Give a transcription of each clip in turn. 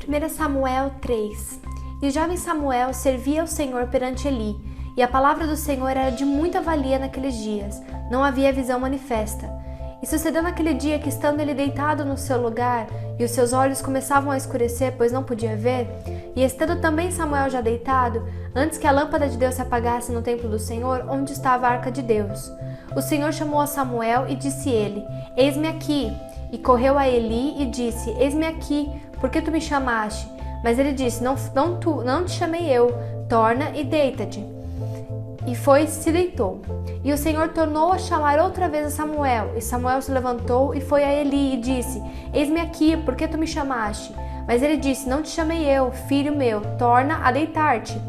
1 Samuel 3. E o jovem Samuel servia ao Senhor perante Eli, e a palavra do Senhor era de muita valia naqueles dias, não havia visão manifesta. E sucedeu naquele dia que, estando ele deitado no seu lugar, e os seus olhos começavam a escurecer, pois não podia ver, e estando também Samuel já deitado, antes que a lâmpada de Deus se apagasse no templo do Senhor, onde estava a arca de Deus, o Senhor chamou a Samuel e disse ele: Eis-me aqui. E correu a Eli e disse: Eis-me aqui, por que tu me chamaste? Mas ele disse: Não te chamei eu, torna e deita-te. E foi e se deitou. E o Senhor tornou a chamar outra vez a Samuel. E Samuel se levantou e foi a Eli e disse: Eis-me aqui, por que tu me chamaste? Mas ele disse: Não te chamei eu, filho meu, torna a deitar-te.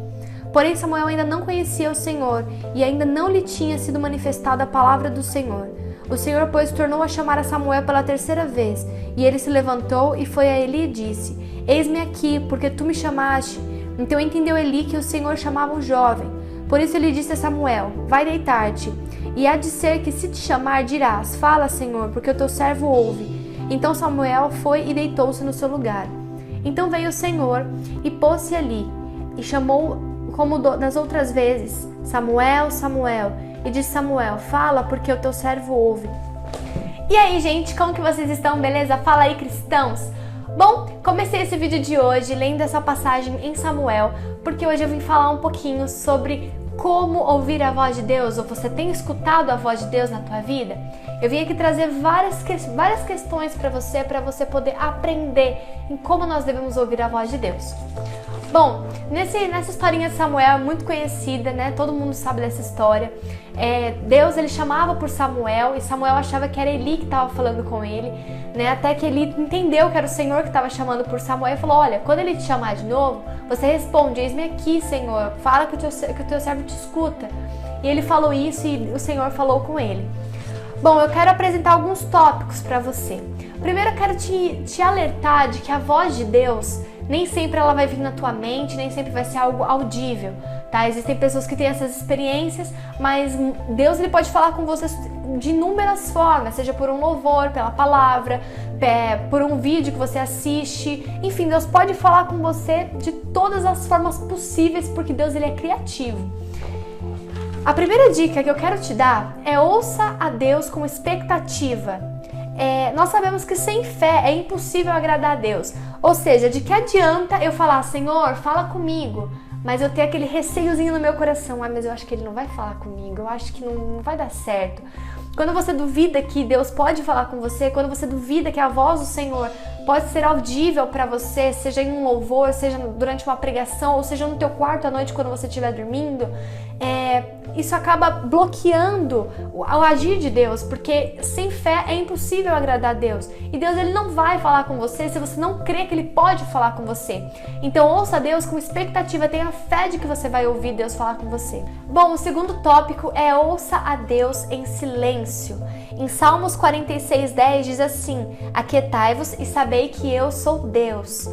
Porém Samuel ainda não conhecia o Senhor, e ainda não lhe tinha sido manifestada a palavra do Senhor. O Senhor, pois, tornou a chamar a Samuel pela terceira vez, e ele se levantou e foi a Eli e disse: Eis-me aqui, porque tu me chamaste. Então entendeu Eli que o Senhor chamava o jovem. Por isso ele disse a Samuel: Vai deitar-te. E há de ser que, se te chamar, dirás: Fala, Senhor, porque o teu servo ouve. Então Samuel foi e deitou-se no seu lugar. Então veio o Senhor e pôs-se ali, e chamou como das outras vezes: Samuel, Samuel. E disse Samuel: Fala, porque o teu servo ouve. E aí, gente, como que vocês estão? Beleza? Fala aí, cristãos! Bom, comecei esse vídeo de hoje lendo essa passagem em Samuel, porque hoje eu vim falar um pouquinho sobre como ouvir a voz de Deus, ou você tem escutado a voz de Deus na tua vida? Eu vim aqui trazer várias questões para você poder aprender em como nós devemos ouvir a voz de Deus. Bom, nessa historinha de Samuel é muito conhecida, né? Todo mundo sabe dessa história. Deus, ele chamava por Samuel e Samuel achava que era Eli que estava falando com ele, né? Até que Eli entendeu que era o Senhor que estava chamando por Samuel e falou: Olha, quando ele te chamar de novo, você responde: Eis-me aqui, Senhor, fala que o teu servo te escuta. E ele falou isso e o Senhor falou com ele. Bom, eu quero apresentar alguns tópicos para você. Primeiro eu quero te alertar de que a voz de Deus nem sempre ela vai vir na tua mente, nem sempre vai ser algo audível, tá? Existem pessoas que têm essas experiências, mas Deus ele pode falar com você de inúmeras formas, seja por um louvor, pela palavra, por um vídeo que você assiste, enfim, Deus pode falar com você de todas as formas possíveis, porque Deus ele é criativo. A primeira dica que eu quero te dar é: ouça a Deus com expectativa. Nós sabemos que sem fé é impossível agradar a Deus. Ou seja, de que adianta eu falar: Senhor, fala comigo, mas eu tenho aquele receiozinho no meu coração: mas eu acho que Ele não vai falar comigo, eu acho que não vai dar certo. Quando você duvida que Deus pode falar com você, quando você duvida que a voz do Senhor pode ser audível para você, seja em um louvor, seja durante uma pregação, ou seja no teu quarto à noite quando você estiver dormindo, isso acaba bloqueando o agir de Deus, porque sem fé é impossível agradar a Deus. E Deus ele não vai falar com você se você não crê que Ele pode falar com você. Então ouça a Deus com expectativa, tenha fé de que você vai ouvir Deus falar com você. Bom, o segundo tópico é: ouça a Deus em silêncio. Em Salmos 46:10 diz assim: Aquietai-vos e sabei que eu sou Deus.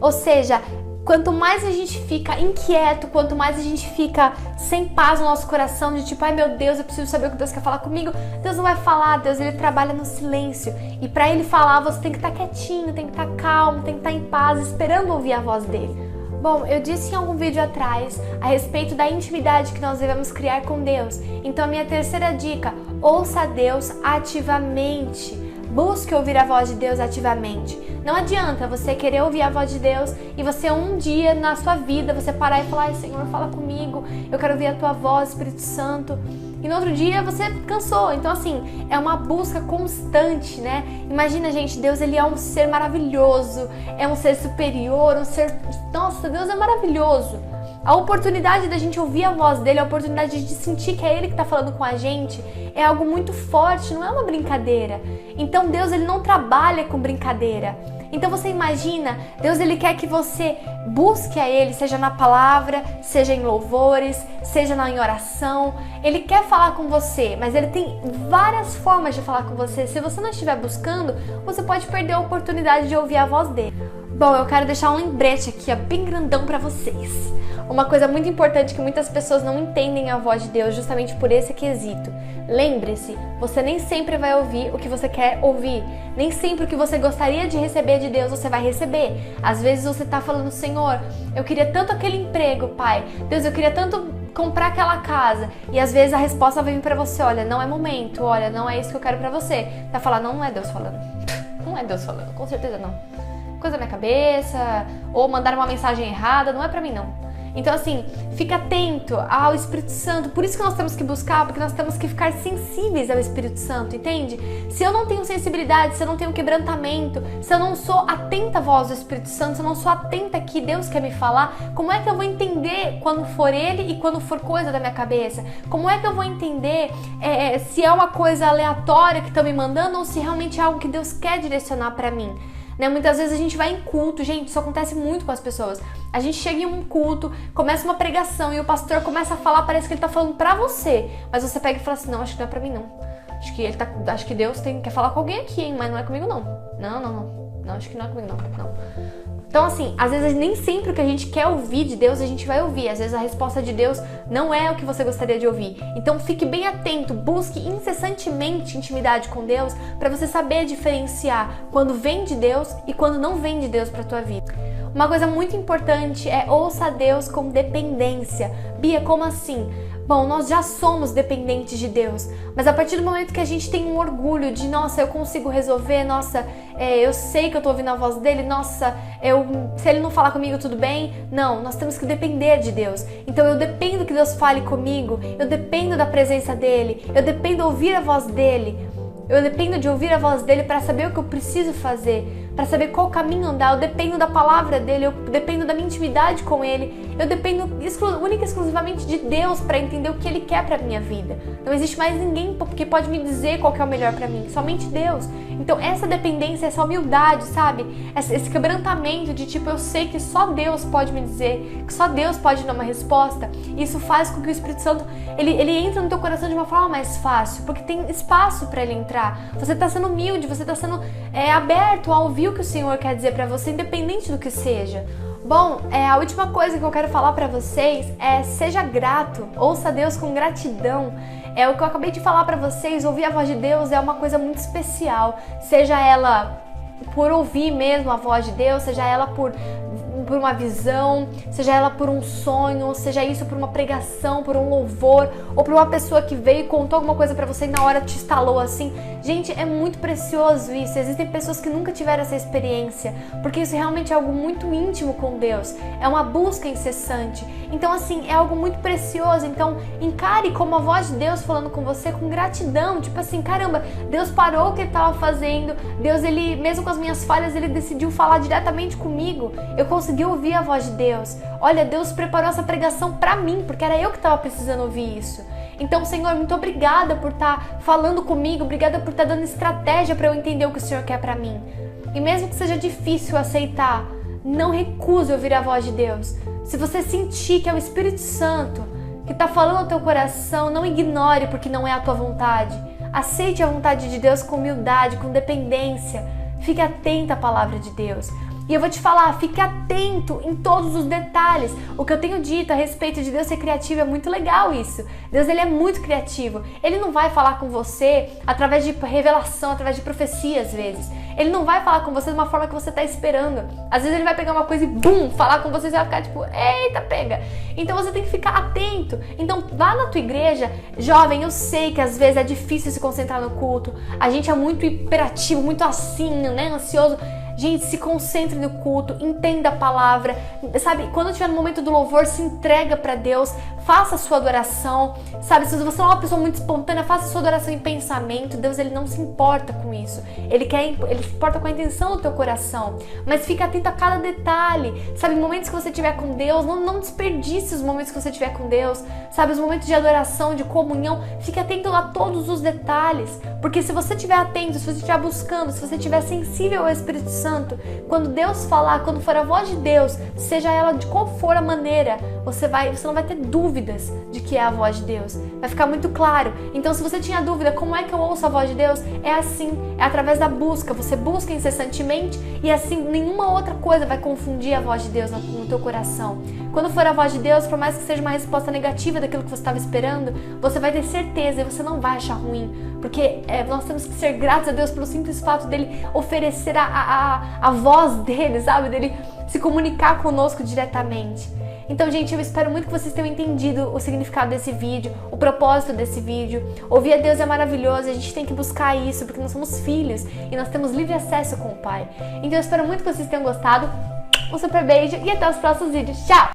Ou seja, quanto mais a gente fica inquieto, quanto mais a gente fica sem paz no nosso coração, de tipo: ai meu Deus, eu preciso saber o que Deus quer falar comigo, Deus não vai falar. Deus ele trabalha no silêncio, e para Ele falar você tem que estar quietinho, tem que estar calmo, tem que estar em paz, esperando ouvir a voz dele. Bom, eu disse em algum vídeo atrás a respeito da intimidade que nós devemos criar com Deus. Então a minha terceira dica: ouça a Deus ativamente. Busque ouvir a voz de Deus ativamente. Não adianta você querer ouvir a voz de Deus e você um dia na sua vida você parar e falar: ai Senhor, fala comigo, eu quero ouvir a tua voz, Espírito Santo. E no outro dia você cansou. Então assim, é uma busca constante, né? Imagina, gente, Deus ele é um ser maravilhoso, é um ser superior, um ser... Nossa, Deus é maravilhoso. A oportunidade da gente ouvir a voz dele, a oportunidade de sentir que é ele que está falando com a gente, é algo muito forte, não é uma brincadeira. Então Deus ele não trabalha com brincadeira. Então você imagina, Deus ele quer que você busque a Ele, seja na palavra, seja em louvores, seja em oração. Ele quer falar com você, mas Ele tem várias formas de falar com você. Se você não estiver buscando, você pode perder a oportunidade de ouvir a voz dele. Bom, eu quero deixar um lembrete aqui, bem grandão para vocês. Uma coisa muito importante que muitas pessoas não entendem a voz de Deus justamente por esse quesito. Lembre-se, você nem sempre vai ouvir o que você quer ouvir. Nem sempre o que você gostaria de receber de Deus você vai receber. Às vezes você tá falando, Senhor, eu queria tanto aquele emprego, Pai. Deus, eu queria tanto comprar aquela casa. E às vezes a resposta vai vir pra você, olha, não é momento, olha, não é isso que eu quero pra você. Vai falar, não é Deus falando. Não é Deus falando, com certeza não. Coisa da minha cabeça, ou mandar uma mensagem errada, não é pra mim não. Então assim, fica atento ao Espírito Santo. Por isso que nós temos que buscar, porque nós temos que ficar sensíveis ao Espírito Santo, entende? Se eu não tenho sensibilidade, se eu não tenho quebrantamento, se eu não sou atenta à voz do Espírito Santo, se eu não sou atenta que Deus quer me falar, como é que eu vou entender quando for Ele e quando for coisa da minha cabeça? Como é que eu vou entender se é uma coisa aleatória que estão me mandando ou se realmente é algo que Deus quer direcionar pra mim? Né? Muitas vezes a gente vai em culto, gente, isso acontece muito com as pessoas. A gente chega em um culto, começa uma pregação e o pastor começa a falar, parece que ele tá falando pra você, mas você pega e fala assim, não, acho que não é pra mim não. Acho que Deus quer falar com alguém aqui, hein, mas não é comigo não. Não, acho que não é comigo não. Então assim, às vezes nem sempre o que a gente quer ouvir de Deus a gente vai ouvir. Às vezes a resposta de Deus não é o que você gostaria de ouvir. Então fique bem atento, busque incessantemente intimidade com Deus para você saber diferenciar quando vem de Deus e quando não vem de Deus para tua vida. Uma coisa muito importante é ouça a Deus com dependência. Bia, como assim? Bom, nós já somos dependentes de Deus, mas a partir do momento que a gente tem um orgulho de, nossa, eu consigo resolver, nossa, eu sei que eu tô ouvindo a voz dele, nossa, se ele não falar comigo tudo bem, não, nós temos que depender de Deus. Então eu dependo que Deus fale comigo, eu dependo da presença dele, eu dependo de ouvir a voz dele, eu dependo de ouvir a voz dele para saber o que eu preciso fazer, para saber qual caminho andar, eu dependo da palavra dele, eu dependo da minha intimidade com ele, eu dependo única e exclusivamente de Deus para entender o que ele quer para minha vida. Não existe mais ninguém que pode me dizer qual que é o melhor para mim, somente Deus. Então essa dependência, essa humildade, sabe? Esse quebrantamento de tipo, eu sei que só Deus pode me dizer, que só Deus pode dar uma resposta, isso faz com que o Espírito Santo, ele entre no teu coração de uma forma mais fácil, porque tem espaço para ele entrar. Você está sendo humilde, você está sendo aberto a ouvir o que o Senhor quer dizer pra você, independente do que seja. Bom, a última coisa que eu quero falar pra vocês é seja grato, ouça Deus com gratidão. É o que eu acabei de falar pra vocês, ouvir a voz de Deus é uma coisa muito especial, seja ela por ouvir mesmo a voz de Deus, seja ela por uma visão, seja ela por um sonho, seja isso por uma pregação, por um louvor, ou por uma pessoa que veio e contou alguma coisa pra você e na hora te instalou assim. Gente, é muito precioso isso. Existem pessoas que nunca tiveram essa experiência, porque isso realmente é algo muito íntimo com Deus. É uma busca incessante. Então, assim, é algo muito precioso. Então, encare como a voz de Deus falando com você com gratidão. Tipo assim, caramba, Deus parou o que ele estava fazendo. Deus, ele, mesmo com as minhas falhas, ele decidiu falar diretamente comigo. Eu consegui ouvir a voz de Deus. Olha, Deus preparou essa pregação pra mim, porque era eu que estava precisando ouvir isso. Então, Senhor, muito obrigada por estar falando comigo, obrigada por estar dando estratégia para eu entender o que o Senhor quer pra mim. E mesmo que seja difícil aceitar, não recuse ouvir a voz de Deus. Se você sentir que é o Espírito Santo que está falando ao teu coração, não ignore porque não é a tua vontade. Aceite a vontade de Deus com humildade, com dependência. Fique atento à palavra de Deus. E eu vou te falar, fique atento em todos os detalhes. O que eu tenho dito a respeito de Deus ser criativo é muito legal isso. Deus, ele é muito criativo. Ele não vai falar com você através de revelação, através de profecia às vezes. Ele não vai falar com você de uma forma que você está esperando. Às vezes ele vai pegar uma coisa e bum, falar com você e você vai ficar tipo, eita, pega. Então você tem que ficar atento. Então vá na tua igreja, jovem, eu sei que às vezes é difícil se concentrar no culto. A gente é muito hiperativo, muito assim, né, ansioso. Gente, se concentre no culto, entenda a palavra, sabe? Quando estiver no momento do louvor, se entrega para Deus, faça a sua adoração, sabe? Se você é uma pessoa muito espontânea, faça a sua adoração em pensamento. Deus, ele não se importa com isso. Ele se importa com a intenção do teu coração. Mas fica atento a cada detalhe, sabe? Momentos que você tiver com Deus, não desperdice os momentos que você tiver com Deus, sabe? Os momentos de adoração, de comunhão, fique atento a todos os detalhes. Porque se você estiver atento, se você estiver buscando, se você estiver sensível ao Espírito Santo, quando Deus falar, quando for a voz de Deus, seja ela de qual for a maneira, você não vai ter dúvida dúvidas de que é a voz de Deus. Vai ficar muito claro. Então, se você tinha dúvida, como é que eu ouço a voz de Deus? É assim, é através da busca. Você busca incessantemente e assim nenhuma outra coisa vai confundir a voz de Deus no teu coração. Quando for a voz de Deus, por mais que seja uma resposta negativa daquilo que você estava esperando, você vai ter certeza e você não vai achar ruim. Porque nós temos que ser gratos a Deus pelo simples fato dele oferecer a voz dele, sabe? Dele se comunicar conosco diretamente. Então, gente, eu espero muito que vocês tenham entendido o significado desse vídeo, o propósito desse vídeo. Ouvir a Deus é maravilhoso e a gente tem que buscar isso, porque nós somos filhos e nós temos livre acesso com o Pai. Então, eu espero muito que vocês tenham gostado. Um super beijo e até os próximos vídeos. Tchau!